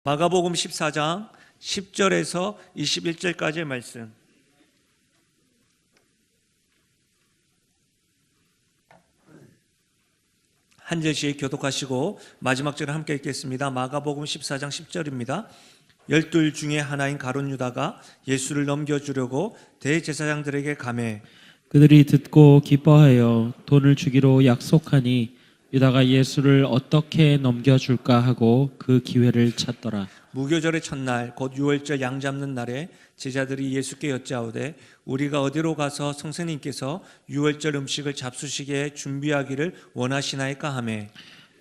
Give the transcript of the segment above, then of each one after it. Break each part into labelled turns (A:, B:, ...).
A: 마가복음 14장 10절에서 21절까지의 말씀. 한 절씩 교독하시고 마지막 절을 함께 읽겠습니다. 마가복음 14장 10절입니다. 12 중에 하나인 가룟 유다가 예수를 넘겨주려고 대제사장들에게 가매
B: 그들이 듣고 기뻐하여 돈을 주기로 약속하니 유다가 예수를 어떻게 넘겨줄까 하고 그 기회를 찾더라.
A: 무교절의 첫날 곧 유월절 양 잡는 날에 제자들이 예수께 여짜오되 우리가 어디로 가서 선생님께서 유월절 음식을 잡수시게 준비하기를 원하시나이까 하매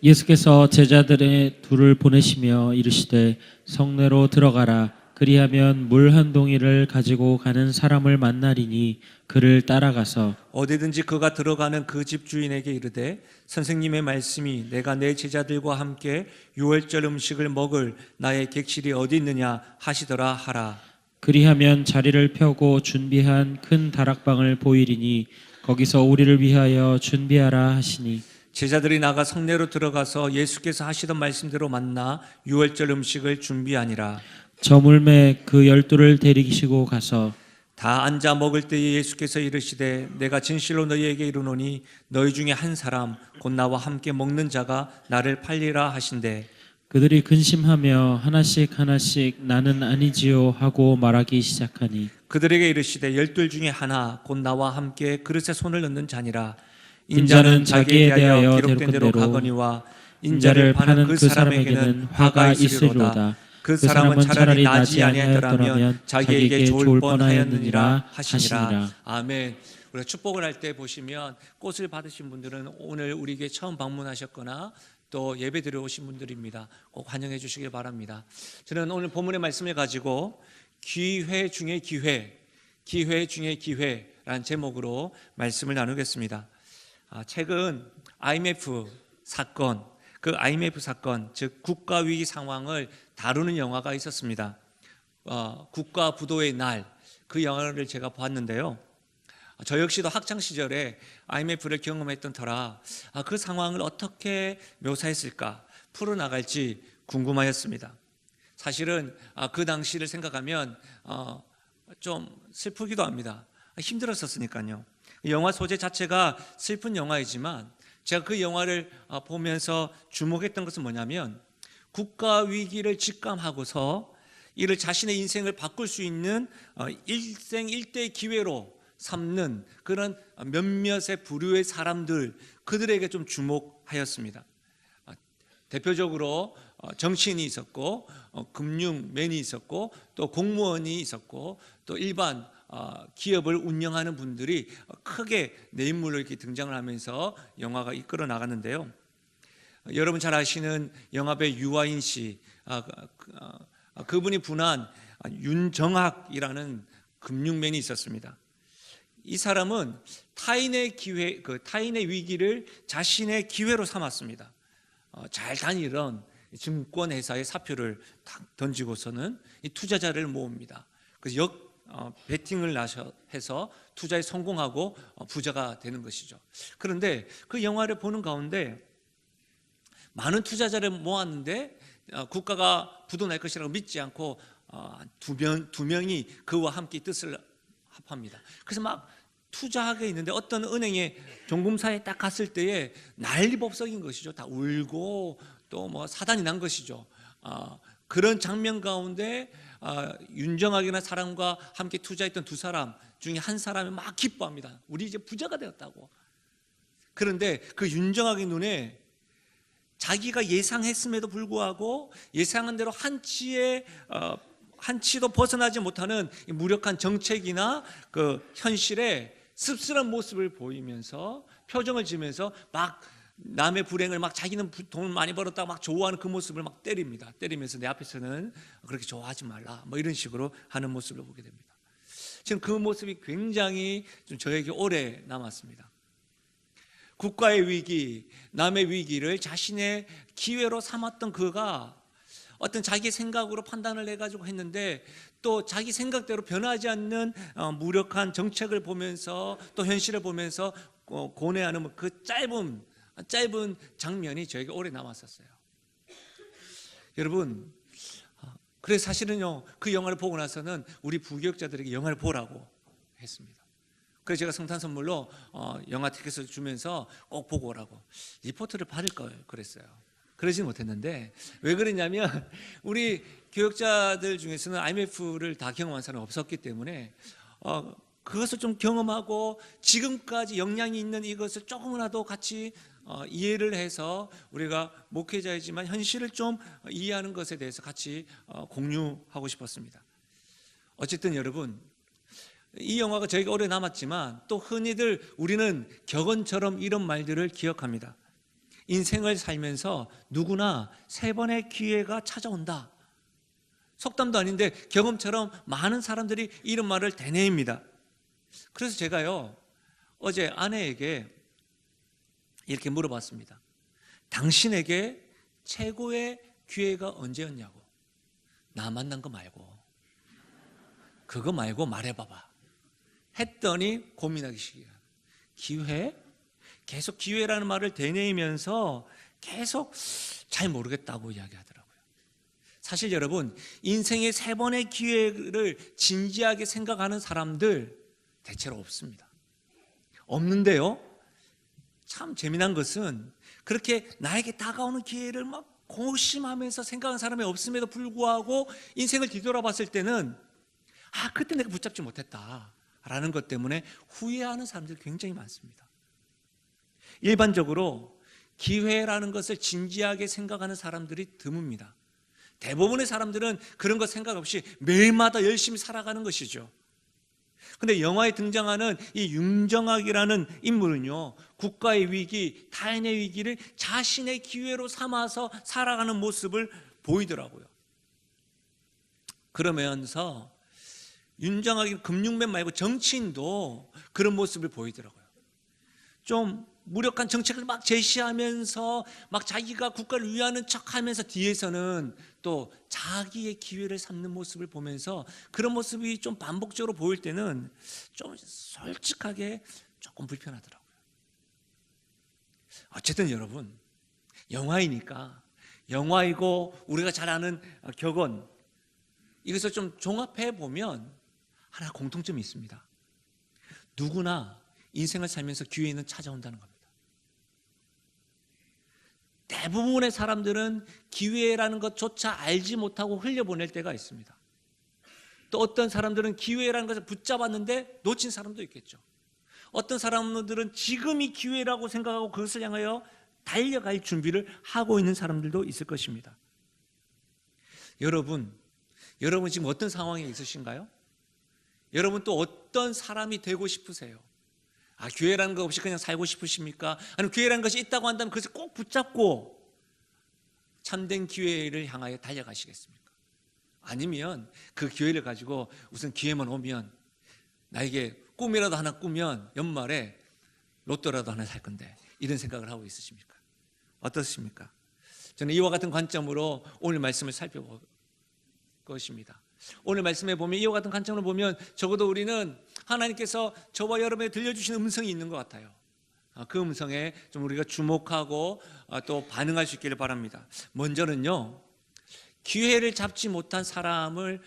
B: 예수께서 제자들의 둘을 보내시며 이르시되 성내로 들어가라. 그리하면 물 한 동이를 가지고 가는 사람을 만나리니 그를 따라가서
A: 어디든지 그가 들어가는 그 집 주인에게 이르되 선생님의 말씀이 내가 내 제자들과 함께 유월절 음식을 먹을 나의 객실이 어디 있느냐 하시더라 하라.
B: 그리하면 자리를 펴고 준비한 큰 다락방을 보이리니 거기서 우리를 위하여 준비하라 하시니
A: 제자들이 나가 성내로 들어가서 예수께서 하시던 말씀대로 만나 유월절 음식을 준비하니라.
B: 저물매 그 12를 데리시고 가서
A: 다 앉아 먹을 때에 예수께서 이르시되 내가 진실로 너희에게 이르노니 너희 중에 한 사람 곧 나와 함께 먹는 자가 나를 팔리라 하신대
B: 그들이 근심하며 하나씩 나는 아니지요 하고 말하기 시작하니
A: 그들에게 이르시되 12 중에 하나 곧 나와 함께 그릇에 손을 넣는 자니라.
B: 인자는 자기에 대하여
A: 기록된 대로
B: 대로
A: 가거니와
B: 인자를 파는 그 사람에게는 화가 있으리로다.
A: 그 사람은 차라리 나지 아니하였더라면 자기에게 좋을 뻔하였느니라 하시니라. 아멘. 우리가 축복을 할 때 보시면 꽃을 받으신 분들은 오늘 우리 교회 처음 방문하셨거나 또 예배 드려 오신 분들입니다. 꼭 환영해 주시길 바랍니다. 저는 오늘 본문의 말씀을 가지고 기회 중에 기회, 기회 중에 기회라는 제목으로 말씀을 나누겠습니다. 최근 IMF 사건, 그 IMF 사건, 즉 국가 위기 상황을 다루는 영화가 있었습니다. 국가 부도의 날, 그 영화를 제가 봤는데요. 저 역시도 학창 시절에 IMF를 경험했던 터라 그 상황을 어떻게 묘사했을까 풀어나갈지 궁금하였습니다. 사실은 그 당시를 생각하면 좀 슬프기도 합니다. 힘들었었으니까요. 영화 소재 자체가 슬픈 영화이지만 제가 그 영화를 보면서 주목했던 것은 뭐냐면 국가 위기를 직감하고서 이를 자신의 인생을 바꿀 수 있는 일생일대의 기회로 삼는 그런 몇몇의 부류의 사람들, 그들에게 좀 주목하였습니다. 대표적으로 정치인이 있었고 금융맨이 있었고 또 공무원이 있었고 또 일반 기업을 운영하는 분들이 크게 내 인물로 이렇게 등장을 하면서 영화가 이끌어 나갔는데요. 여러분 잘 아시는 영화배우 유아인 씨, 그분이 분한 윤정학이라는 금융맨이 있었습니다. 이 사람은 타인의 위기를 자신의 기회로 삼았습니다. 잘 다니던 증권회사의 사표를 탁 던지고서는 이 투자자를 모읍니다. 그래서 베팅을 해서 투자에 성공하고 부자가 되는 것이죠. 그런데 그 영화를 보는 가운데 많은 투자자를 모았는데 국가가 부도날 것이라고 믿지 않고 두 명이 그와 함께 뜻을 합합니다. 그래서 막 투자하게 있는데 어떤 은행의 종금사에 딱 갔을 때에 난리법석인 것이죠. 다 울고 또 뭐 사단이 난 것이죠. 그런 장면 가운데 윤정학이라는 사람과 함께 투자했던 두 사람 중에 한 사람이 막 기뻐합니다. 우리 이제 부자가 되었다고. 그런데 그 윤정학의 눈에 자기가 예상했음에도 불구하고 예상한 대로 한치도 벗어나지 못하는 무력한 정책이나 그 현실에 씁쓸한 모습을 보이면서 표정을 지으면서 막 남의 불행을 막 자기는 돈을 많이 벌었다고 막 좋아하는 그 모습을 막 때립니다. 때리면서 내 앞에서는 그렇게 좋아하지 말라 뭐 이런 식으로 하는 모습을 보게 됩니다. 지금 그 모습이 굉장히 좀 저에게 오래 남았습니다. 국가의 위기, 남의 위기를 자신의 기회로 삼았던 그가 어떤 자기 생각으로 판단을 해가지고 했는데 또 자기 생각대로 변하지 않는 무력한 정책을 보면서 또 현실을 보면서 고뇌하는 그 짧은 장면이 저에게 오래 남았었어요. 여러분, 그래서 사실은요, 그 영화를 보고 나서는 우리 부교육자들에게 영화를 보라고 했습니다. 그래서 제가 성탄 선물로 영화 티켓을 주면서 꼭 보고 오라고, 리포트를 받을 걸 그랬어요. 그러지 못했는데, 왜 그랬냐면 우리 교육자들 중에서는 IMF를 다 경험한 사람이 없었기 때문에 그것을 좀 경험하고 지금까지 영향이 있는 이것을 조금이라도 같이 이해를 해서 우리가 목회자이지만 현실을 좀 이해하는 것에 대해서 같이 공유하고 싶었습니다. 어쨌든 여러분, 이 영화가 저희가 오래 남았지만 또 흔히들 우리는 격언처럼 이런 말들을 기억합니다. 인생을 살면서 누구나 3번의 기회가 찾아온다. 속담도 아닌데 경험처럼 많은 사람들이 이런 말을 되뇌입니다. 그래서 제가요, 어제 아내에게 이렇게 물어봤습니다. 당신에게 최고의 기회가 언제였냐고. 나 만난 거 말고, 그거 말고 말해봐봐 했더니 고민하기 시작해요. 기회? 계속 기회라는 말을 되뇌이면서 계속 잘 모르겠다고 이야기하더라고요. 사실 여러분, 인생의 3번의 기회를 진지하게 생각하는 사람들 대체로 없습니다. 없는데요, 참 재미난 것은 그렇게 나에게 다가오는 기회를 막 고심하면서 생각하는 사람이 없음에도 불구하고 인생을 뒤돌아봤을 때는 그때 내가 붙잡지 못했다 라는 것 때문에 후회하는 사람들이 굉장히 많습니다. 일반적으로 기회라는 것을 진지하게 생각하는 사람들이 드뭅니다. 대부분의 사람들은 그런 것 생각 없이 매일마다 열심히 살아가는 것이죠. 근데 영화에 등장하는 이 윤정학이라는 인물은요, 국가의 위기, 타인의 위기를 자신의 기회로 삼아서 살아가는 모습을 보이더라고요. 그러면서 윤정학이 금융맨 말고 정치인도 그런 모습을 보이더라고요. 좀 무력한 정책을 막 제시하면서 막 자기가 국가를 위하는 척하면서 뒤에서는 또 자기의 기회를 삼는 모습을 보면서 그런 모습이 좀 반복적으로 보일 때는 좀 솔직하게 조금 불편하더라고요. 어쨌든 여러분, 영화이니까, 영화이고 우리가 잘 아는 격언, 이것을 좀 종합해 보면 하나 공통점이 있습니다. 누구나 인생을 살면서 기회는 찾아온다는 겁니다. 대부분의 사람들은 기회라는 것조차 알지 못하고 흘려보낼 때가 있습니다. 또 어떤 사람들은 기회라는 것을 붙잡았는데 놓친 사람도 있겠죠. 어떤 사람들은 지금이 기회라고 생각하고 그것을 향하여 달려갈 준비를 하고 있는 사람들도 있을 것입니다. 여러분 지금 어떤 상황에 있으신가요? 여러분 또 어떤 사람이 되고 싶으세요? 기회라는 것 없이 그냥 살고 싶으십니까? 아니면 기회라는 것이 있다고 한다면 그것을 꼭 붙잡고 참된 기회를 향하여 달려가시겠습니까? 아니면 그 기회를 가지고 우선 기회만 오면 나에게 꿈이라도 하나 꾸면 연말에 로또라도 하나 살 건데, 이런 생각을 하고 있으십니까? 어떻습니까? 저는 이와 같은 관점으로 오늘 말씀을 살펴볼 것입니다. 오늘 말씀에 보면 이와 같은 관점으로 보면 적어도 우리는 하나님께서 저와 여러분에게 들려주시는 음성이 있는 것 같아요. 그 음성에 좀 우리가 주목하고 또 반응할 수 있기를 바랍니다. 먼저는요, 기회를 잡지 못한 사람을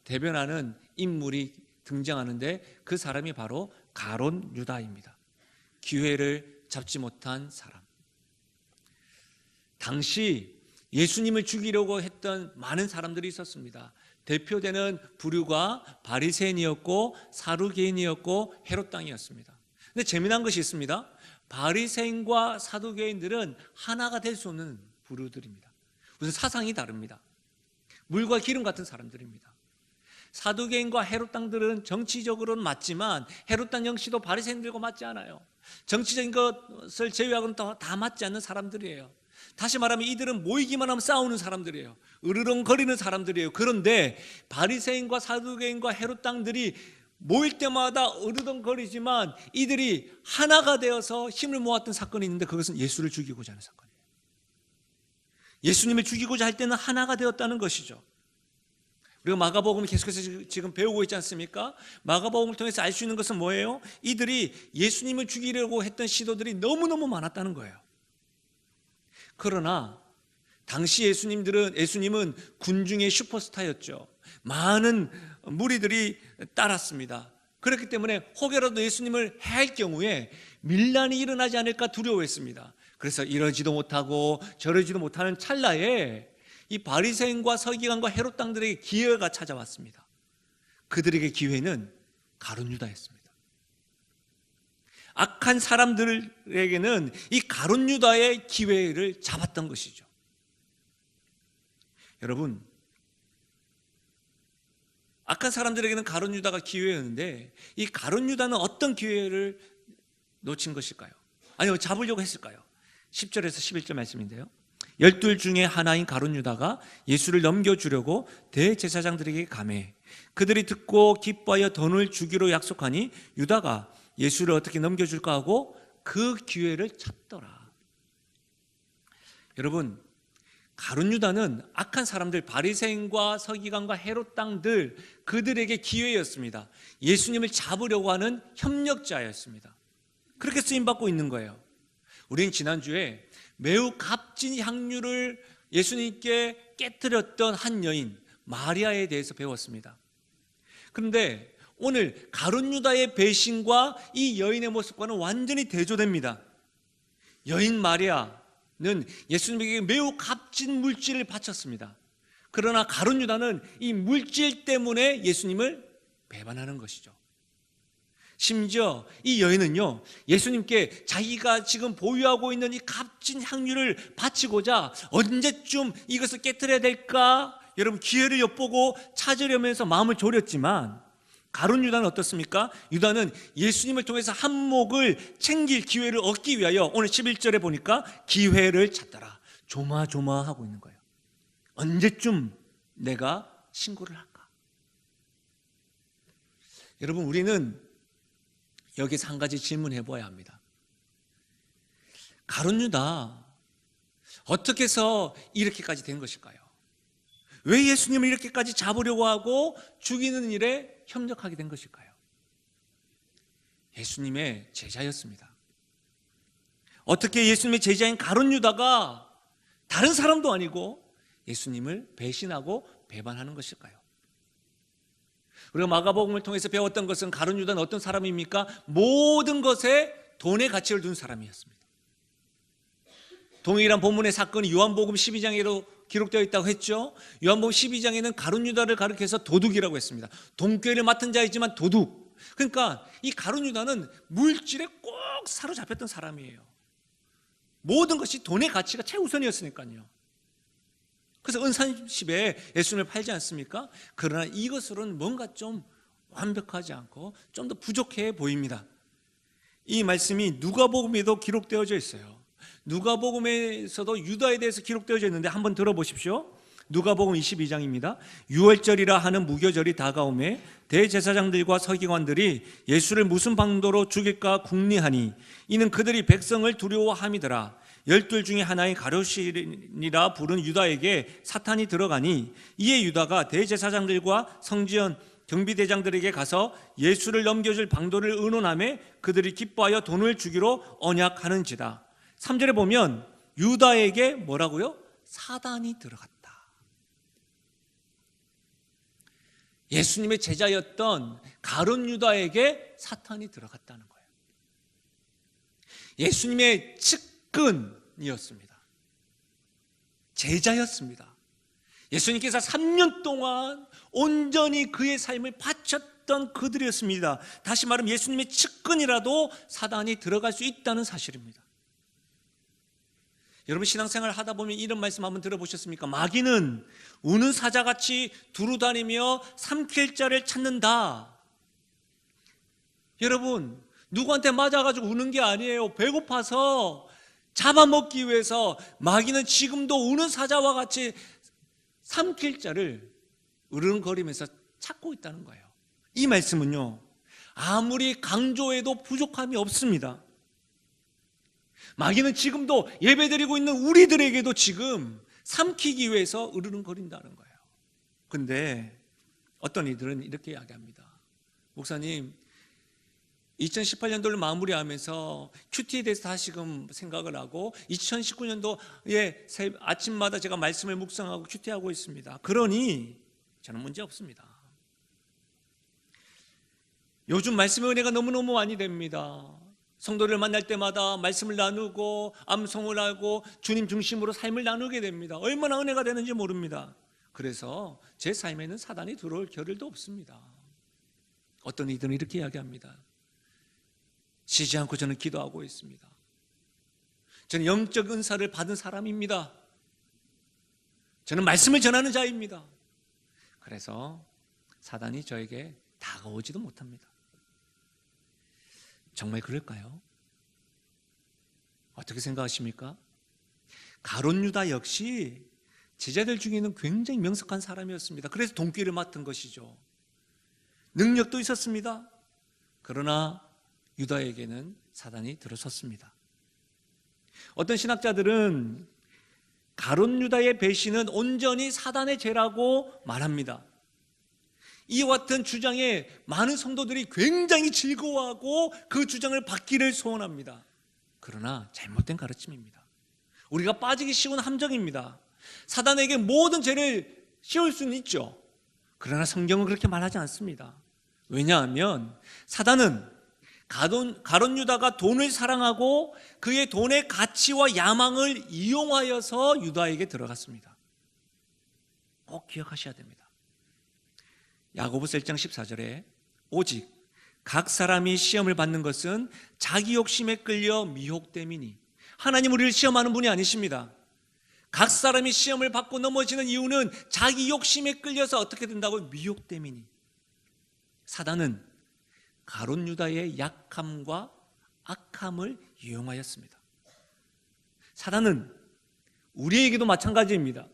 A: 대변하는 인물이 등장하는데 그 사람이 바로 가론 유다입니다. 기회를 잡지 못한 사람. 당시 예수님을 죽이려고 했던 많은 사람들이 있었습니다. 대표되는 부류가 바리새인이었고 사두개인이었고 헤롯 당이었습니다. 근데 재미난 것이 있습니다. 바리새인과 사두개인들은 하나가 될 수 없는 부류들입니다. 우선 사상이 다릅니다. 물과 기름 같은 사람들입니다. 사두개인과 헤롯 당들은 정치적으로는 맞지만 헤롯 당 역시도 바리새인들과 맞지 않아요. 정치적인 것을 제외하고는 다 맞지 않는 사람들이에요. 다시 말하면 이들은 모이기만 하면 싸우는 사람들이에요. 으르렁거리는 사람들이에요. 그런데 바리새인과 사두개인과 헤롯 당들이 모일 때마다 으르렁거리지만 이들이 하나가 되어서 힘을 모았던 사건이 있는데 그것은 예수를 죽이고자 하는 사건이에요. 예수님을 죽이고자 할 때는 하나가 되었다는 것이죠. 우리가 마가복음을 계속해서 지금 배우고 있지 않습니까? 마가복음을 통해서 알 수 있는 것은 뭐예요? 이들이 예수님을 죽이려고 했던 시도들이 너무너무 많았다는 거예요. 그러나 당시 예수님은 군중의 슈퍼스타였죠. 많은 무리들이 따랐습니다. 그렇기 때문에 혹여라도 예수님을 해할 경우에 밀란이 일어나지 않을까 두려워했습니다. 그래서 이러지도 못하고 저러지도 못하는 찰나에 이 바리새인과 서기관과 헤롯 당들에게 기회가 찾아왔습니다. 그들에게 기회는 가룟 유다였습니다. 악한 사람들에게는 이 가룟 유다의 기회를 잡았던 것이죠. 여러분, 악한 사람들에게는 가룟 유다가 기회였는데 이 가룟 유다는 어떤 기회를 놓친 것일까요? 아니요, 잡으려고 했을까요? 10절에서 11절 말씀인데요, 12 중에 하나인 가룟 유다가 예수를 넘겨주려고 대제사장들에게 가매 그들이 듣고 기뻐하여 돈을 주기로 약속하니 유다가 예수를 어떻게 넘겨줄까 하고 그 기회를 찾더라. 여러분, 가룟 유다는 악한 사람들, 바리새인과 서기관과 헤롯 당들, 그들에게 기회였습니다. 예수님을 잡으려고 하는 협력자였습니다. 그렇게 쓰임받고 있는 거예요. 우리는 지난주에 매우 값진 향유를 예수님께 깨뜨렸던 한 여인 마리아에 대해서 배웠습니다. 그런데 오늘 가룟 유다의 배신과 이 여인의 모습과는 완전히 대조됩니다. 여인 마리아는 예수님에게 매우 값진 물질을 바쳤습니다. 그러나 가룟 유다는 이 물질 때문에 예수님을 배반하는 것이죠. 심지어 이 여인은요, 예수님께 자기가 지금 보유하고 있는 이 값진 향유를 바치고자 언제쯤 이것을 깨뜨려야 될까, 여러분 기회를 엿보고 찾으려면서 마음을 졸였지만 가룟 유다는 어떻습니까? 유다는 예수님을 통해서 한 몫을 챙길 기회를 얻기 위하여 오늘 11절에 보니까 기회를 찾더라. 조마조마하고 있는 거예요. 언제쯤 내가 신고를 할까? 여러분, 우리는 여기서 한 가지 질문해 보아야 합니다. 가룟 유다 어떻게 해서 이렇게까지 된 것일까요? 왜 예수님을 이렇게까지 잡으려고 하고 죽이는 일에 협력하게 된 것일까요? 예수님의 제자였습니다. 어떻게 예수님의 제자인 가룟 유다가 다른 사람도 아니고 예수님을 배신하고 배반하는 것일까요? 우리가 마가복음을 통해서 배웠던 것은 가룟 유다는 어떤 사람입니까? 모든 것에 돈의 가치를 둔 사람이었습니다. 동일한 본문의 사건이 요한복음 12장에도 기록되어 있다고 했죠. 요한복음 12장에는 가룟 유다를 가리켜서 도둑이라고 했습니다. 돈꾀를 맡은 자이지만 도둑. 그러니까 이 가룟 유다는 물질에 꼭 사로잡혔던 사람이에요. 모든 것이 돈의 가치가 최우선이었으니까요. 그래서 은산십에 예수님을 팔지 않습니까? 그러나 이것으로는 뭔가 좀 완벽하지 않고 좀 더 부족해 보입니다. 이 말씀이 누가복음에도 기록되어져 있어요. 누가복음에서도 유다에 대해서 기록되어져 있는데 한번 들어보십시오. 누가복음 22장입니다. 유월절이라 하는 무교절이 다가오매 대제사장들과 서기관들이 예수를 무슨 방도로 죽일까 궁리하니 이는 그들이 백성을 두려워함이더라. 12 중에 하나인 가룟이라 부른 유다에게 사탄이 들어가니 이에 유다가 대제사장들과 성지연 경비대장들에게 가서 예수를 넘겨줄 방도를 의논하며 그들이 기뻐하여 돈을 주기로 언약하는지라. 3절에 보면 유다에게 뭐라고요? 사단이 들어갔다. 예수님의 제자였던 가룟 유다에게 사탄이 들어갔다는 거예요. 예수님의 측근이었습니다. 제자였습니다. 예수님께서 3년 동안 온전히 그의 삶을 바쳤던 그들이었습니다. 다시 말하면 예수님의 측근이라도 사단이 들어갈 수 있다는 사실입니다. 여러분, 신앙생활을 하다 보면 이런 말씀 한번 들어보셨습니까? 마귀는 우는 사자같이 두루다니며 삼킬 자를 찾는다. 여러분, 누구한테 맞아가지고 우는 게 아니에요. 배고파서 잡아먹기 위해서 마귀는 지금도 우는 사자와 같이 삼킬 자를 으르렁거리면서 찾고 있다는 거예요. 이 말씀은요, 아무리 강조해도 부족함이 없습니다. 마귀는 지금도 예배드리고 있는 우리들에게도 지금 삼키기 위해서 으르렁거린다는 거예요. 근데 어떤 이들은 이렇게 이야기합니다. 목사님, 2018년도를 마무리하면서 큐티에 대해서 다시금 생각을 하고 2019년도에 아침마다 제가 말씀을 묵상하고 큐티하고 있습니다. 그러니 저는 문제 없습니다. 요즘 말씀의 은혜가 너무너무 많이 됩니다. 성도를 만날 때마다 말씀을 나누고 암송을 하고 주님 중심으로 삶을 나누게 됩니다. 얼마나 은혜가 되는지 모릅니다. 그래서 제 삶에는 사단이 들어올 겨를도 없습니다. 어떤 이들은 이렇게 이야기합니다. 쉬지 않고 저는 기도하고 있습니다. 저는 영적 은사를 받은 사람입니다. 저는 말씀을 전하는 자입니다. 그래서 사단이 저에게 다가오지도 못합니다. 정말 그럴까요? 어떻게 생각하십니까? 가룟 유다 역시 제자들 중에는 굉장히 명석한 사람이었습니다. 그래서 돈귀를 맡은 것이죠. 능력도 있었습니다. 그러나 유다에게는 사단이 들어섰습니다. 어떤 신학자들은 가룟 유다의 배신은 온전히 사단의 죄라고 말합니다. 이와 같은 주장에 많은 성도들이 굉장히 즐거워하고 그 주장을 받기를 소원합니다. 그러나 잘못된 가르침입니다. 우리가 빠지기 쉬운 함정입니다. 사단에게 모든 죄를 씌울 수는 있죠. 그러나 성경은 그렇게 말하지 않습니다. 왜냐하면 사단은 가룟 유다가 돈을 사랑하고 그의 돈의 가치와 야망을 이용하여서 유다에게 들어갔습니다. 꼭 기억하셔야 됩니다. 야고보서 1장 14절에 오직 각 사람이 시험을 받는 것은 자기 욕심에 끌려 미혹됨이니, 하나님 우리를 시험하는 분이 아니십니다. 각 사람이 시험을 받고 넘어지는 이유는 자기 욕심에 끌려서 어떻게 된다고? 미혹됨이니. 사단은 가룟 유다의 약함과 악함을 이용하였습니다. 사단은 우리에게도 마찬가지입니다.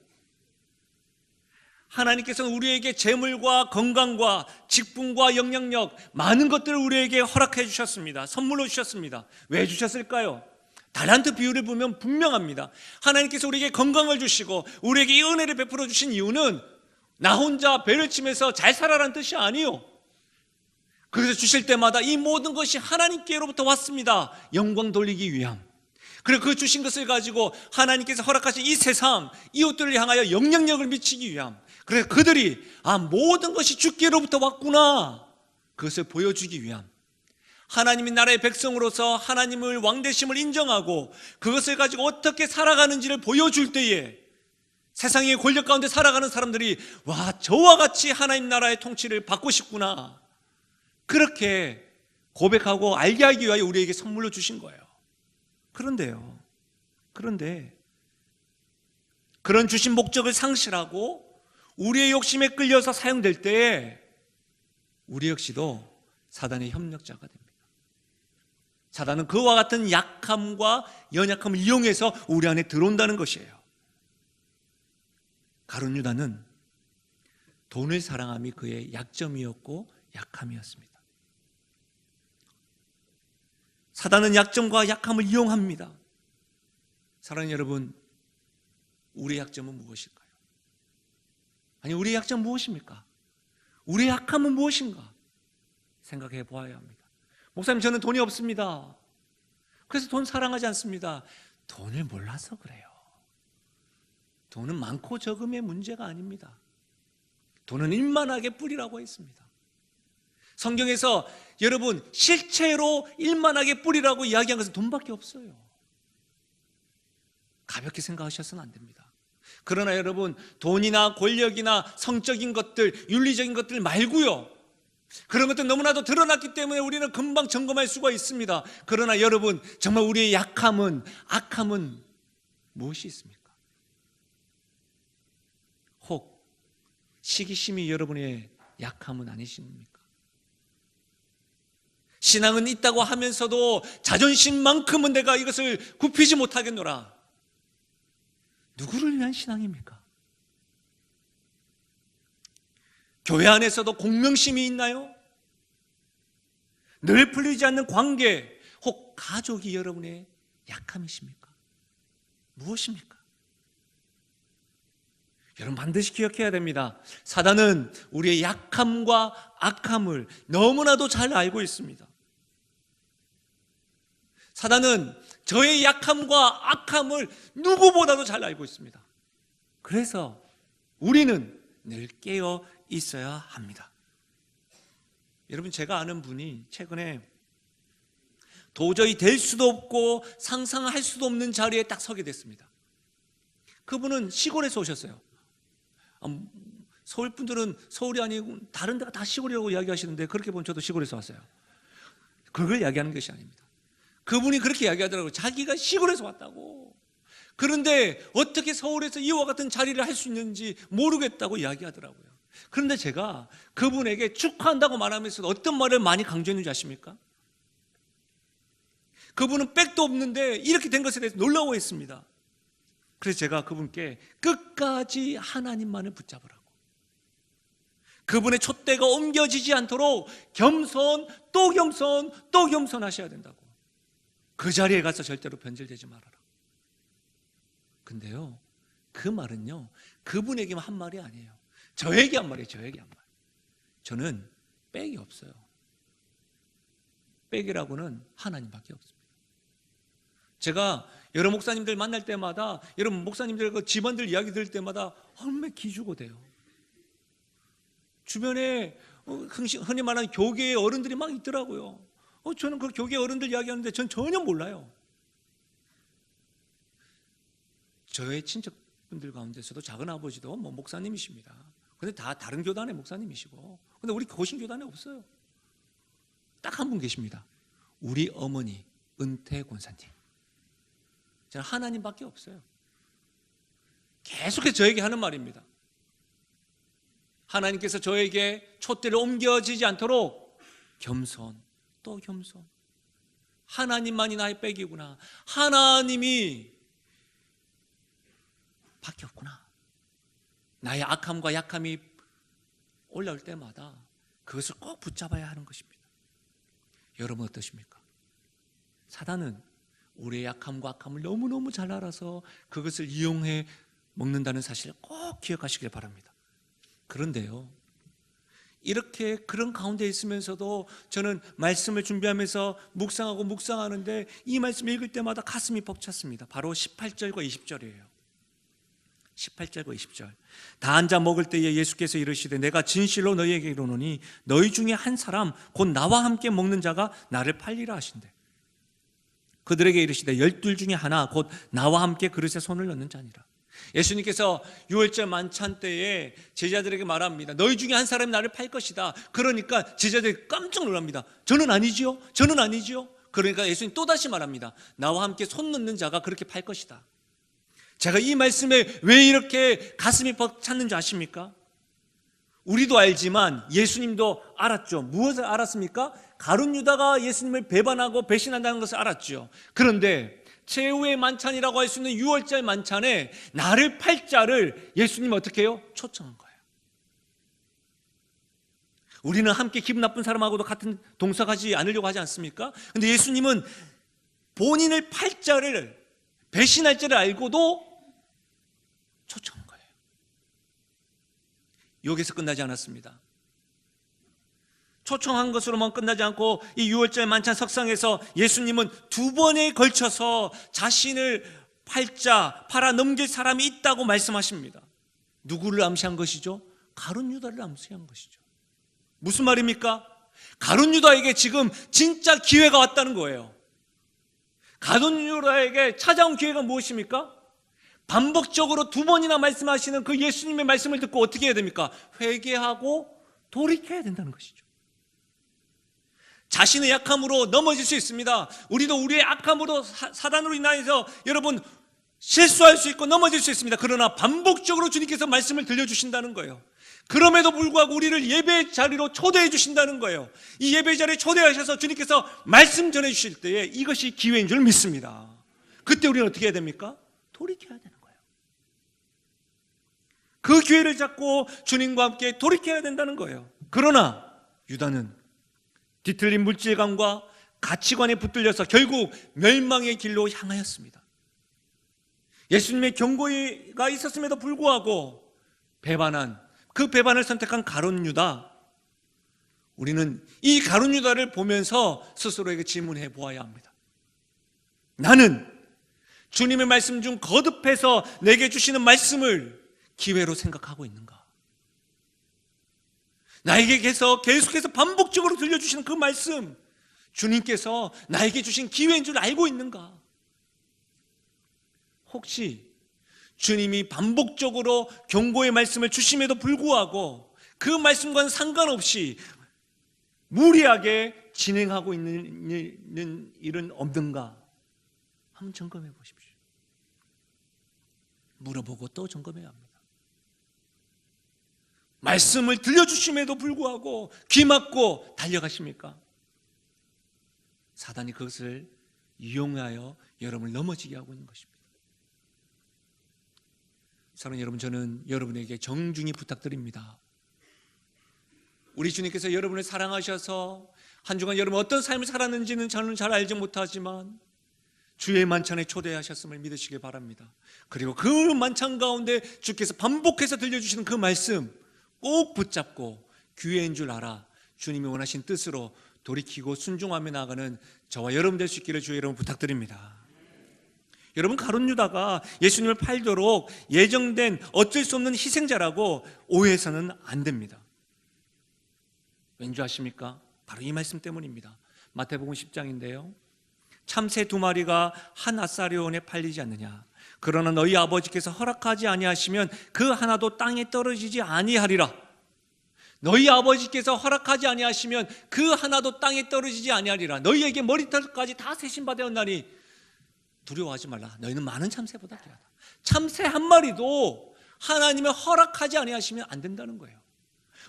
A: 하나님께서는 우리에게 재물과 건강과 직분과 영향력, 많은 것들을 우리에게 허락해 주셨습니다. 선물로 주셨습니다. 왜 주셨을까요? 달란트 비유를 보면 분명합니다. 하나님께서 우리에게 건강을 주시고 우리에게 이 은혜를 베풀어 주신 이유는 나 혼자 배를 치면서 잘 살아라는 뜻이 아니요, 그래서 주실 때마다 이 모든 것이 하나님께로부터 왔습니다. 영광 돌리기 위함. 그리고 그 주신 것을 가지고 하나님께서 허락하신 이 세상, 이웃들을 향하여 영향력을 미치기 위함. 그래서 그들이 모든 것이 주께로부터 왔구나, 그것을 보여주기 위함. 하나님의 나라의 백성으로서 하나님을 왕되심을 인정하고 그것을 가지고 어떻게 살아가는지를 보여줄 때에 세상의 권력 가운데 살아가는 사람들이 와, 저와 같이 하나님 나라의 통치를 받고 싶구나, 그렇게 고백하고 알게 하기 위하여 우리에게 선물로 주신 거예요. 그런데 그런 주신 목적을 상실하고 우리의 욕심에 끌려서 사용될 때에 우리 역시도 사단의 협력자가 됩니다. 사단은 그와 같은 약함과 연약함을 이용해서 우리 안에 들어온다는 것이에요. 가룟 유다는 돈을 사랑함이 그의 약점이었고 약함이었습니다. 사단은 약점과 약함을 이용합니다. 사랑하는 여러분, 우리의 약점은 무엇일까요? 아니, 우리의 약점은 무엇입니까? 우리의 약함은 무엇인가? 생각해 보아야 합니다. 목사님, 저는 돈이 없습니다. 그래서 돈 사랑하지 않습니다. 돈을 몰라서 그래요. 돈은 많고 적음의 문제가 아닙니다. 돈은 일만하게 뿌리라고 했습니다. 성경에서 여러분 실체로 일만하게 뿌리라고 이야기한 것은 돈밖에 없어요. 가볍게 생각하셔서는 안 됩니다. 그러나 여러분, 돈이나 권력이나 성적인 것들, 윤리적인 것들 말고요, 그런 것들 너무나도 드러났기 때문에 우리는 금방 점검할 수가 있습니다. 그러나 여러분, 정말 우리의 약함은, 악함은 무엇이 있습니까? 혹 시기심이 여러분의 약함은 아니십니까? 신앙은 있다고 하면서도 자존심만큼은 내가 이것을 굽히지 못하겠노라. 누구를 위한 신앙입니까? 교회 안에서도 공명심이 있나요? 늘 풀리지 않는 관계, 혹 가족이 여러분의 약함이십니까? 무엇입니까? 여러분 반드시 기억해야 됩니다. 사단은 우리의 약함과 악함을 너무나도 잘 알고 있습니다. 사단은 저의 약함과 악함을 누구보다도 잘 알고 있습니다. 그래서 우리는 늘 깨어 있어야 합니다. 여러분, 제가 아는 분이 최근에 도저히 될 수도 없고 상상할 수도 없는 자리에 딱 서게 됐습니다. 그분은 시골에서 오셨어요. 서울 분들은 서울이 아니고 다른 데가 다 시골이라고 이야기하시는데, 그렇게 보면 저도 시골에서 왔어요. 그걸 이야기하는 것이 아닙니다. 그분이 그렇게 이야기하더라고요. 자기가 시골에서 왔다고. 그런데 어떻게 서울에서 이와 같은 자리를 할 수 있는지 모르겠다고 이야기하더라고요. 그런데 제가 그분에게 축하한다고 말하면서 어떤 말을 많이 강조했는지 아십니까? 그분은 백도 없는데 이렇게 된 것에 대해서 놀라워했습니다. 그래서 제가 그분께 끝까지 하나님만을 붙잡으라고, 그분의 촛대가 옮겨지지 않도록 겸손 또 겸손 또 겸손하셔야 된다고, 그 자리에 가서 절대로 변질되지 말아라. 근데요, 그 말은요 그분에게만 한 말이 아니에요. 저에게 한 말이에요. 저에게 한 말. 저는 백이 없어요. 백이라고는 하나님밖에 없습니다. 제가 여러 목사님들 만날 때마다, 여러분 목사님들 그 집안들 이야기 들을 때마다 얼마나 기죽어 돼요. 주변에 흔히 말하는 교계의 어른들이 막 있더라고요. 저는 그 교계 어른들 이야기하는데 전 전혀 몰라요. 저의 친척분들 가운데서도 작은 아버지도 뭐 목사님이십니다. 근데 다 다른 교단의 목사님이시고, 근데 우리 고신교단에 없어요. 딱 한 분 계십니다. 우리 어머니 은퇴 권사님. 저는 하나님밖에 없어요. 계속해서 저에게 하는 말입니다. 하나님께서 저에게 촛대를 옮겨지지 않도록 겸손 또 겸손. 하나님만이 나의 백이구나. 하나님이 밖에 없구나. 나의 악함과 약함이 올라올 때마다 그것을 꼭 붙잡아야 하는 것입니다. 여러분 어떠십니까? 사단은 우리의 약함과 악함을 너무너무 잘 알아서 그것을 이용해 먹는다는 사실을 꼭 기억하시길 바랍니다. 그런데요, 이렇게 그런 가운데 있으면서도 저는 말씀을 준비하면서 묵상하는데 이 말씀 읽을 때마다 가슴이 벅찼습니다. 바로 18절과 20절이에요. 18절과 20절. 다 앉아 먹을 때에 예수께서 이르시되 내가 진실로 너희에게 이르노니 너희 중에 한 사람 곧 나와 함께 먹는 자가 나를 팔리라 하신대. 그들에게 이르시되 12 중에 하나 곧 나와 함께 그릇에 손을 넣는 자니라. 예수님께서 유월절 만찬 때에 제자들에게 말합니다. 너희 중에 한 사람이 나를 팔 것이다. 그러니까 제자들이 깜짝 놀랍니다. 저는 아니지요? 저는 아니지요? 그러니까 예수님 또다시 말합니다. 나와 함께 손 넣는 자가 그렇게 팔 것이다. 제가 이 말씀에 왜 이렇게 가슴이 벅찼는지 아십니까? 우리도 알지만 예수님도 알았죠. 무엇을 알았습니까? 가룟 유다가 예수님을 배반하고 배신한다는 것을 알았죠. 그런데 최후의 만찬이라고 할 수 있는 유월절 만찬에 나를 팔 자를 예수님은 어떻게 해요? 초청한 거예요. 우리는 함께 기분 나쁜 사람하고도 같은 동석하지 않으려고 하지 않습니까? 그런데 예수님은 본인을 팔 자를, 배신할 자를 알고도 초청한 거예요. 여기서 끝나지 않았습니다. 초청한 것으로만 끝나지 않고 이 유월절 만찬 석상에서 예수님은 2번에 걸쳐서 자신을 팔아 넘길 사람이 있다고 말씀하십니다. 누구를 암시한 것이죠? 가룟 유다를 암시한 것이죠. 무슨 말입니까? 가룟 유다에게 지금 진짜 기회가 왔다는 거예요. 가룟 유다에게 찾아온 기회가 무엇입니까? 반복적으로 2번이나 말씀하시는 그 예수님의 말씀을 듣고 어떻게 해야 됩니까? 회개하고 돌이켜야 된다는 것이죠. 자신의 약함으로 넘어질 수 있습니다. 우리도 우리의 악함으로 사단으로 인하여서 여러분 실수할 수 있고 넘어질 수 있습니다. 그러나 반복적으로 주님께서 말씀을 들려주신다는 거예요. 그럼에도 불구하고 우리를 예배 자리로 초대해 주신다는 거예요. 이 예배 자리에 초대하셔서 주님께서 말씀 전해 주실 때에 이것이 기회인 줄 믿습니다. 그때 우리는 어떻게 해야 됩니까? 돌이켜야 되는 거예요. 그 기회를 잡고 주님과 함께 돌이켜야 된다는 거예요. 그러나 유다는 뒤틀린 물질관과 가치관에 붙들려서 결국 멸망의 길로 향하였습니다. 예수님의 경고가 있었음에도 불구하고 그 배반을 선택한 가룟 유다, 우리는 이 가룟 유다를 보면서 스스로에게 질문해 보아야 합니다. 나는 주님의 말씀 중 거듭해서 내게 주시는 말씀을 기회로 생각하고 있는가? 나에게 계속해서 반복적으로 들려주시는 그 말씀, 주님께서 나에게 주신 기회인 줄 알고 있는가? 혹시 주님이 반복적으로 경고의 말씀을 주심에도 불구하고 그 말씀과는 상관없이 무리하게 진행하고 있는 일은 없는가? 한번 점검해 보십시오. 물어보고 또 점검해야 합니다. 말씀을 들려주심에도 불구하고 귀 막고 달려가십니까? 사단이 그것을 이용하여 여러분을 넘어지게 하고 있는 것입니다. 사랑하는 여러분, 저는 여러분에게 정중히 부탁드립니다. 우리 주님께서 여러분을 사랑하셔서 한 주간 여러분 어떤 삶을 살았는지는 저는 잘 알지 못하지만 주의 만찬에 초대하셨음을 믿으시기 바랍니다. 그리고 그 만찬 가운데 주께서 반복해서 들려주시는 그 말씀 꼭 붙잡고 기회인 줄 알아 주님이 원하신 뜻으로 돌이키고 순종하며 나가는 저와 여러분 될 수 있기를 주의 여러분 부탁드립니다. 여러분, 가룟 유다가 예수님을 팔도록 예정된 어쩔 수 없는 희생자라고 오해해서는 안 됩니다. 왠지 아십니까? 바로 이 말씀 때문입니다. 마태복음 10장인데요 참새 2마리가 한 아사리온에 팔리지 않느냐? 그러나 너희 아버지께서 허락하지 아니하시면 그 하나도 땅에 떨어지지 아니하리라. 너희 아버지께서 허락하지 아니하시면 그 하나도 땅에 떨어지지 아니하리라. 너희에게 머리털까지 다 세신받았나니 두려워하지 말라. 너희는 많은 참새보다 귀하다. 참새 한 마리도 하나님의 허락하지 아니하시면 안 된다는 거예요.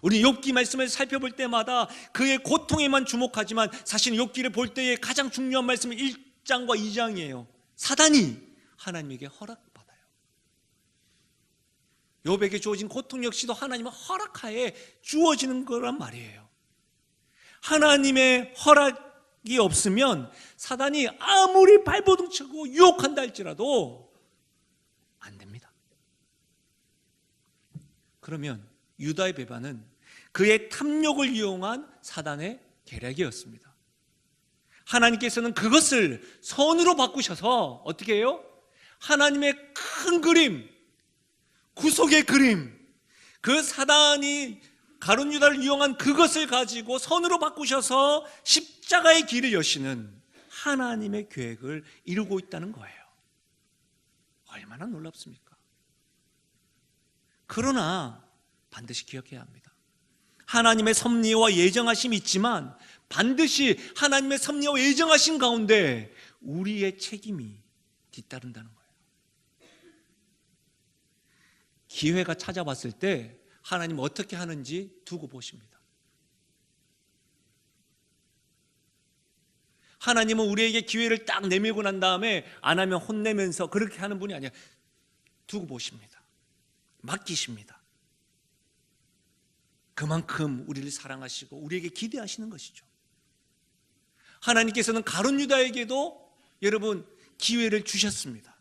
A: 우리 욥기 말씀을 살펴볼 때마다 그의 고통에만 주목하지만 사실 욥기를 볼 때의 가장 중요한 말씀은 1장과 2장이에요. 사단이 하나님에게 허락받아요. 욥에게 주어진 고통 역시도 하나님의 허락하에 주어지는 거란 말이에요. 하나님의 허락이 없으면 사단이 아무리 발버둥 치고 유혹한다 할지라도 안 됩니다. 그러면 유다의 배반은 그의 탐욕을 이용한 사단의 계략이었습니다. 하나님께서는 그것을 선으로 바꾸셔서 어떻게 해요? 하나님의 큰 그림, 구속의 그림, 그 사단이 가룟 유다를 이용한 그것을 가지고 선으로 바꾸셔서 십자가의 길을 여시는 하나님의 계획을 이루고 있다는 거예요. 얼마나 놀랍습니까? 그러나 반드시 기억해야 합니다. 하나님의 섭리와 예정하심이 있지만 반드시 하나님의 섭리와 예정하심 가운데 우리의 책임이 뒤따른다는 거예요. 기회가 찾아왔을 때 하나님 어떻게 하는지 두고 보십니다. 하나님은 우리에게 기회를 딱 내밀고 난 다음에 안 하면 혼내면서 그렇게 하는 분이 아니야. 두고 보십니다. 맡기십니다. 그만큼 우리를 사랑하시고 우리에게 기대하시는 것이죠. 하나님께서는 가룟 유다에게도 여러분 기회를 주셨습니다.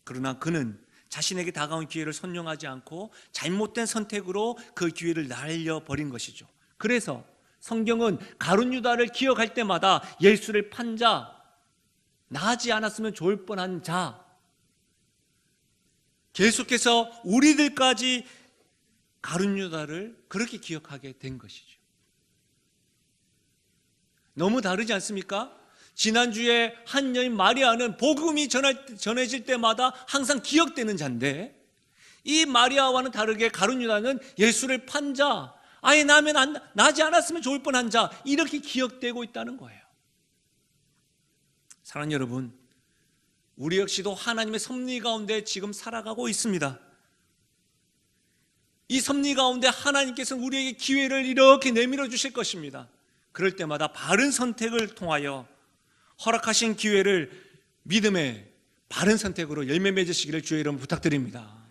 A: 그러나 그는 자신에게 다가온 기회를 선용하지 않고 잘못된 선택으로 그 기회를 날려버린 것이죠. 그래서 성경은 가룟 유다를 기억할 때마다 예수를 판 자, 나지 않았으면 좋을 뻔한 자, 계속해서 우리들까지 가룟 유다를 그렇게 기억하게 된 것이죠. 너무 다르지 않습니까? 지난주에 한 여인 마리아는 복음이 전해질 때마다 항상 기억되는 자인데 이 마리아와는 다르게 가룟 유다는 예수를 판 자, 아예 나지 않았으면 좋을 뻔한 자, 이렇게 기억되고 있다는 거예요. 사랑하는 여러분, 우리 역시도 하나님의 섭리 가운데 지금 살아가고 있습니다. 이 섭리 가운데 하나님께서는 우리에게 기회를 이렇게 내밀어 주실 것입니다. 그럴 때마다 바른 선택을 통하여 허락하신 기회를 믿음의 바른 선택으로 열매 맺으시기를 주의 이름 부탁드립니다.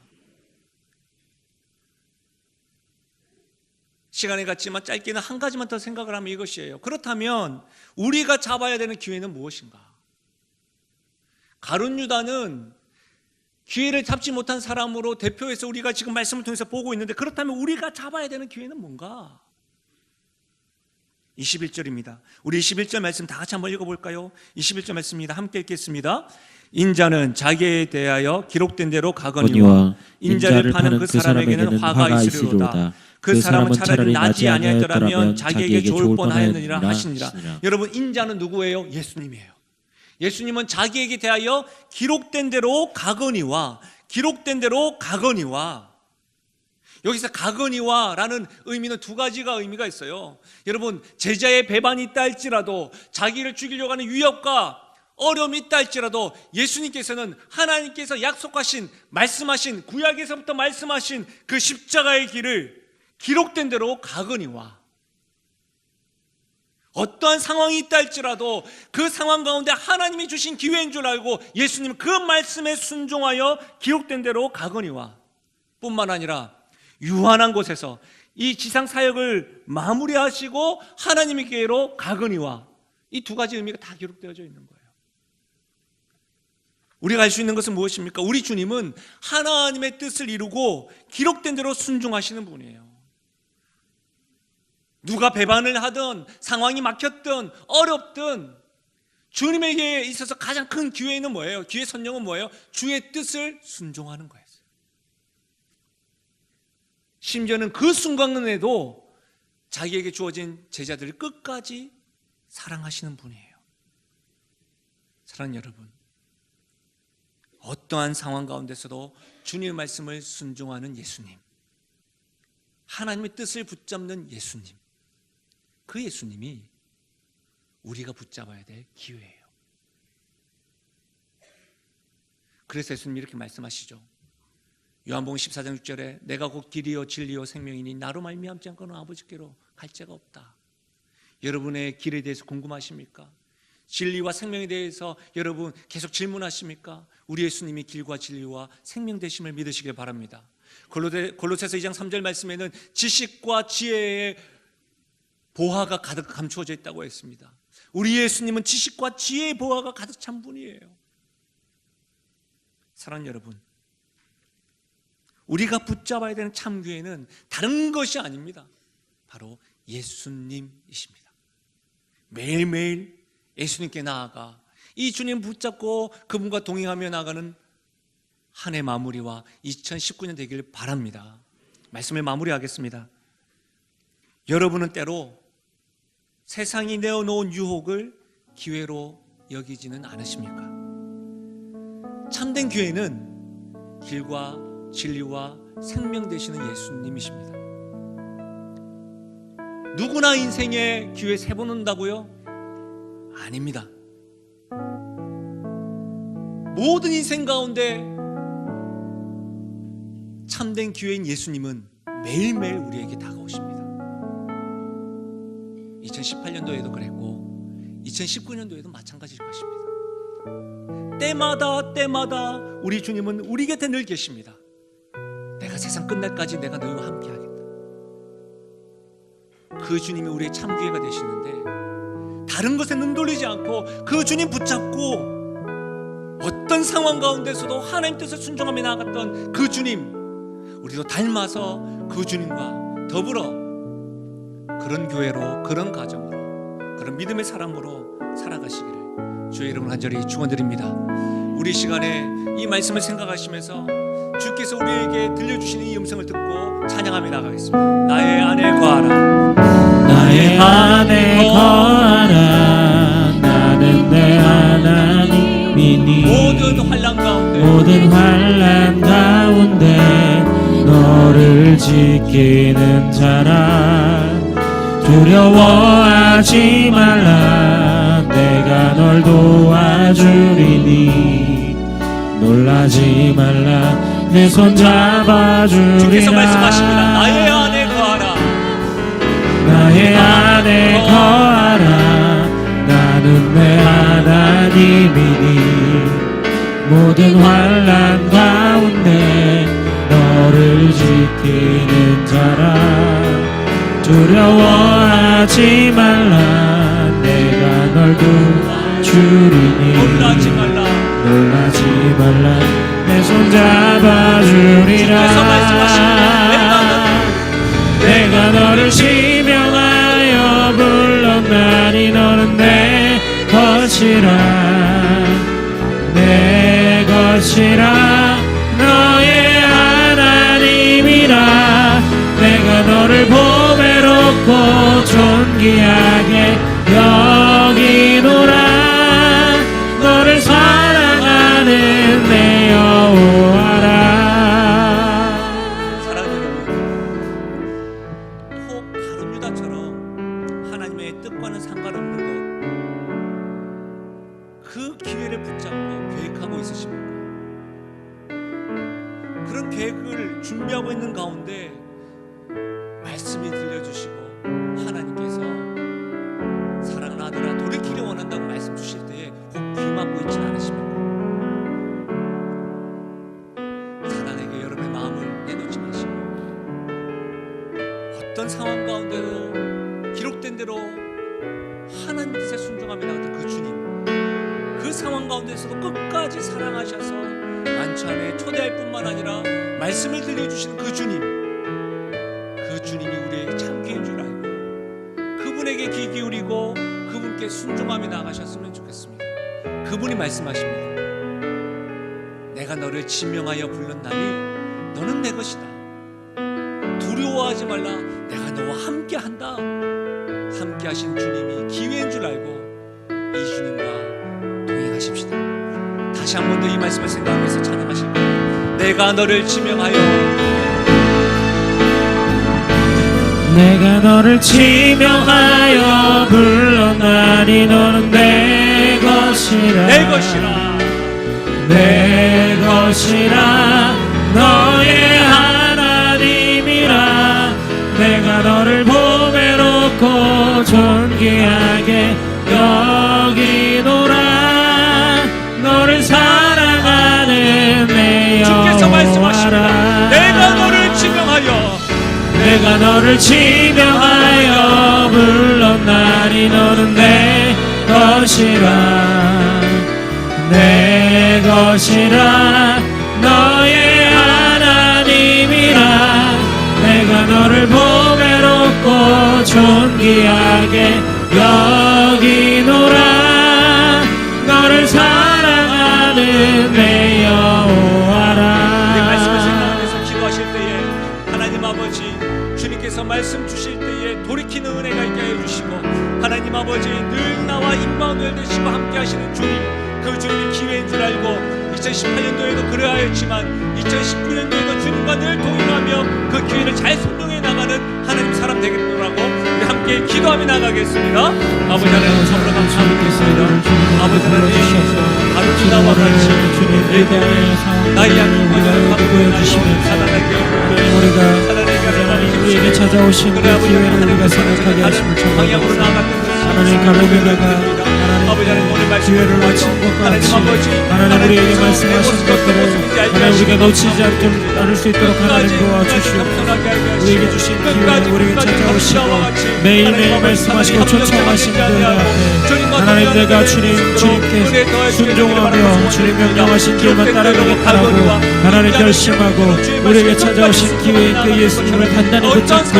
A: 시간이 갔지만 짧게는 한 가지만 더 생각을 하면 이것이에요. 그렇다면 우리가 잡아야 되는 기회는 무엇인가? 가룟 유다는 기회를 잡지 못한 사람으로 대표해서 우리가 지금 말씀을 통해서 보고 있는데, 그렇다면 우리가 잡아야 되는 기회는 뭔가? 21절입니다. 우리 21절 말씀 다 같이 한번 읽어볼까요? 21절 말씀입니다. 함께 읽겠습니다. 인자는 자기에 대하여 기록된 대로 가거니와 인자를 파는 그 사람에게는 화가 있으리로다. 그 사람은 차라리 나지 아니하였더라면 자기에게 좋을 뻔하였느니라 하시니라. 여러분, 인자는 누구예요? 예수님이에요. 예수님은 자기에게 대하여 기록된 대로 가거니와, 기록된 대로 가거니와. 여기서 가거니와라는 의미는 두 가지가 의미가 있어요. 여러분, 제자의 배반이 있다 할지라도, 자기를 죽이려고 하는 위협과 어려움이 있다 할지라도 예수님께서는 하나님께서 약속하신, 말씀하신, 구약에서부터 말씀하신 그 십자가의 길을 기록된 대로 가거니와, 어떠한 상황이 있다 할지라도 그 상황 가운데 하나님이 주신 기회인 줄 알고 예수님 그 말씀에 순종하여 기록된 대로 가거니와, 뿐만 아니라 유한한 곳에서 이 지상 사역을 마무리하시고 하나님께로 가거니와, 이 두 가지 의미가 다 기록되어져 있는 거예요. 우리가 알 수 있는 것은 무엇입니까? 우리 주님은 하나님의 뜻을 이루고 기록된 대로 순종하시는 분이에요. 누가 배반을 하든 상황이 막혔든 어렵든 주님에게 있어서 가장 큰 기회는 뭐예요? 기회 선정은 뭐예요? 주의 뜻을 순종하는 거예요. 심지어는 그 순간에도 자기에게 주어진 제자들을 끝까지 사랑하시는 분이에요. 사랑하는 여러분, 어떠한 상황 가운데서도 주님의 말씀을 순종하는 예수님, 하나님의 뜻을 붙잡는 예수님, 그 예수님이 우리가 붙잡아야 될 기회예요. 그래서 예수님이 이렇게 말씀하시죠. 요한복음 14장 6절에 내가 곧 길이요 진리요 생명이니 나로 말미암지 않고는 아버지께로 갈 자가 없다. 여러분의 길에 대해서 궁금하십니까? 진리와 생명에 대해서 여러분 계속 질문하십니까? 우리 예수님이 길과 진리와 생명 되심을 믿으시길 바랍니다. 골로새서 2장 3절 말씀에는 지식과 지혜의 보화가 가득 감추어져 있다고 했습니다. 우리 예수님은 지식과 지혜의 보화가 가득 찬 분이에요. 사랑하는 여러분, 우리가 붙잡아야 되는 참 기회는 다른 것이 아닙니다. 바로 예수님이십니다. 매일매일 예수님께 나아가 이 주님 붙잡고 그분과 동행하며 나아가는 한 해 마무리와 2019년 되길 바랍니다. 말씀을 마무리하겠습니다. 여러분은 때로 세상이 내어놓은 유혹을 기회로 여기지는 않으십니까? 참된 기회는 길과 진리와 생명 되시는 예수님이십니다. 누구나 인생에 기회 3번 온다고요? 아닙니다. 모든 인생 가운데 참된 기회인 예수님은 매일매일 우리에게 다가오십니다. 2018년도에도 그랬고 2019년도에도 마찬가지일 것입니다. 때마다 우리 주님은 우리 곁에 늘 계십니다. 내가 세상 끝날까지 내가 너희와 함께 하겠다. 그 주님이 우리의 참 기회가 되시는데 다른 것에 눈 돌리지 않고 그 주님 붙잡고 어떤 상황 가운데서도 하나님 뜻을 순종하며 나아갔던 그 주님, 우리도 닮아서 그 주님과 더불어 그런 교회로, 그런 가정으로, 그런 믿음의 사람으로 살아가시기를 주의 이름으로 간절히 축원드립니다. 우리 시간에 이 말씀을 생각하시면서 주께서 우리에게 들려주시는 이 음성을 듣고 찬양하며 나가겠습니다. 나의 안에 거하라,
B: 나의 안에 거하라. 나는 내 하나님이니 모든 환난 가운데 너를 지키는 자라. 두려워하지 말라. 내가 널 도와주리니 놀라지 말라. 내 손 잡아주리라.
A: 주께서 말씀하십니다. 나의 안에 거하라.
B: 나의 안에 거하라. 나는 내 하나님이니 모든 환난 가운데 너를 지키는 자라. 두려워하지 말라. 내가 널 도와주리니
A: 놀라지 말라.
B: 내 손 잡아주리라.
A: 주께서 말씀하십니다.
B: 내가 너를 지명하여 불러 것이라 내 것이라 너의 하나님이라 내가 너를 보배롭고 존귀하게 여기노라 너를 사랑하는 내 여호와라.
A: 사랑하는 여러분, 혹 가룟 유다처럼 하나님의 뜻과는 상관없는 그 기회를 붙잡고 계획하고 있으십니까? 그런 계획을 준비하고 있는 가운데 말씀이 들려주시고 하나님께서 사랑하는 아들아 돌이키려 원한다고 말씀 주실 때에 혹 귀 막고 있지 않으십니까? 사단에게 여러분의 마음을 내놓지 마시고 어떤 상황 가운데도 기록된 대로 하나님 뜻에 순종하며 나갔던 그 주님, 그 상황 가운데서도 끝까지 사랑하셔서 만찬에 초대할 뿐만 아니라 말씀을 들려주시는 그 주님이 우리에게 참귀인 줄 알고 그분에게 귀 기울이고 그분께 순종하며 나가셨으면 좋겠습니다. 그분이 말씀하십니다. 내가 너를 지명하여 불렀나니 너는 내 것이다. 두려워하지 말라. 내가 너와 함께한다. 함께 하신 주님이 기회인 줄 알고 이 주님과 동행하십시다. 다시 한 번 더 이 말씀을 생각하면서 찬양하실 거예요. 내가 너를 지명하여
B: 내가 너를 지명하여 불렀나니 너는 내 것이라
A: 내 것이라
B: 내 것이라 너의 하나님이라 내가 너를 보배롭고 존귀하게 여기노라 너를 사랑하는 내
A: 주께서 말씀하십니다.
B: 여호와라.
A: 내가 너를 지명하여
B: 내가 너를 지명하여 불렀나니 너는 내 것이라 내 것이라 너의 하나님이라 내가 너를 보배롭고 존귀하게 여기노라 너를 사랑하는 내 여호와라.
A: 이 말씀을 생각하면서 기도하실 때에 하나님 아버지 주님께서 말씀 주실 때에 돌이키는 은혜가 있게 하여 주시고 하나님 아버지 늘 나와 임마누엘 되시고 함께 하시는 주님, 그 주님이 기회인 줄 알고 2018년도에도 그러하였지만 2019년도에도 주님과 늘 동행하며 그 기회를 잘 순종해 나가는 하나님 사람 되겠노라고 우리 함께 기도하며 나가겠습니다. 아버지 하나님 참으로 감사드리겠습니다. 아버지 하나님 가르치 나와 같이 나의 양심과
B: 보여주시면 우리가 하나님 우리에게 찾아오신 그 기회를 우리가 생각하게 하심을
A: 방향으로
B: 축원합니다.
A: 나아갔던 것이
B: 하나님 가로에다가
A: 아버지 하나님 오늘 말씀
B: 기회를 놓친 것 같이 하나님 우리에게 말씀하신 것들을 하나님 우리가 놓치지 않을 수 있도록 하나님 도와주시옵소서. 우리에게 주신 기회를 우리에게 찾아오시고 매일매일 말씀하시고 초청하신 그 앞에 하나님 내가 주님께 순종하며 주님 명령하신 길만 따라가겠다고 하나님 결심하고 우리에게 찾아오신 기회인 그 예수님을 단단히 붙잡고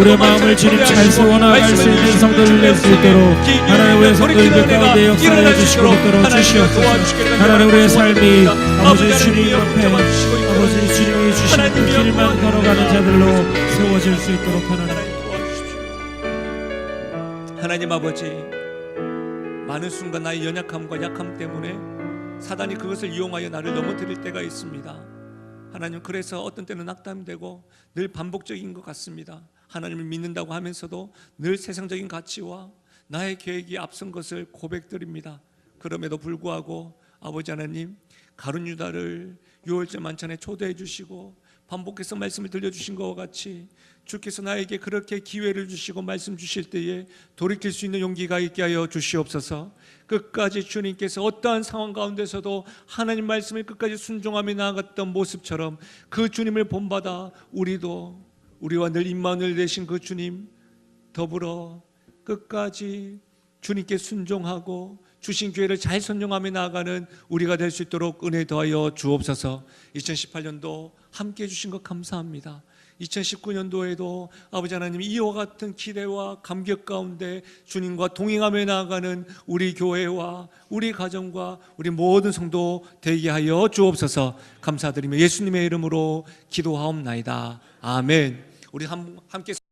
B: 우리의 마음을 주님 잘 세워나갈 수 있는 성도를 낼 수 있도록 하나님 우리의 성도들 가운데 역사하여 주시고 있도록 주시옵소서. 하나님 우리의 삶이 아버지 주님 옆에 아버지 주님이 주신 그 길만 걸어가는 자들로 세워질 수 있도록 하나님
A: 도와주십시오. 하나님 아버지, 많은 순간 나의 연약함과 약함 때문에 사단이 그것을 이용하여 나를 넘어뜨릴 때가 있습니다. 하나님, 그래서 어떤 때는 악담되고 늘 반복적인 것 같습니다. 하나님을 믿는다고 하면서도 늘 세상적인 가치와 나의 계획이 앞선 것을 고백드립니다. 그럼에도 불구하고 아버지 하나님, 가룟 유다를 유월절 만찬에 초대해 주시고 반복해서 말씀을 들려주신 것과 같이 주께서 나에게 그렇게 기회를 주시고 말씀 주실 때에 돌이킬 수 있는 용기가 있게 하여 주시옵소서. 끝까지 주님께서 어떠한 상황 가운데서도 하나님 말씀을 끝까지 순종하며 나아갔던 모습처럼 그 주님을 본받아 우리도 우리와 늘 임마누엘 되신 그 주님 더불어 끝까지 주님께 순종하고 주신 기회를 잘 선용하며 나아가는 우리가 될 수 있도록 은혜 더하여 주옵소서. 2018년도 함께 해주신 것 감사합니다. 2019년도에도 아버지 하나님 이와 같은 기대와 감격 가운데 주님과 동행하며 나아가는 우리 교회와 우리 가정과 우리 모든 성도 되게 하여 주옵소서. 감사드리며 예수님의 이름으로 기도하옵나이다. 아멘. 우리 함께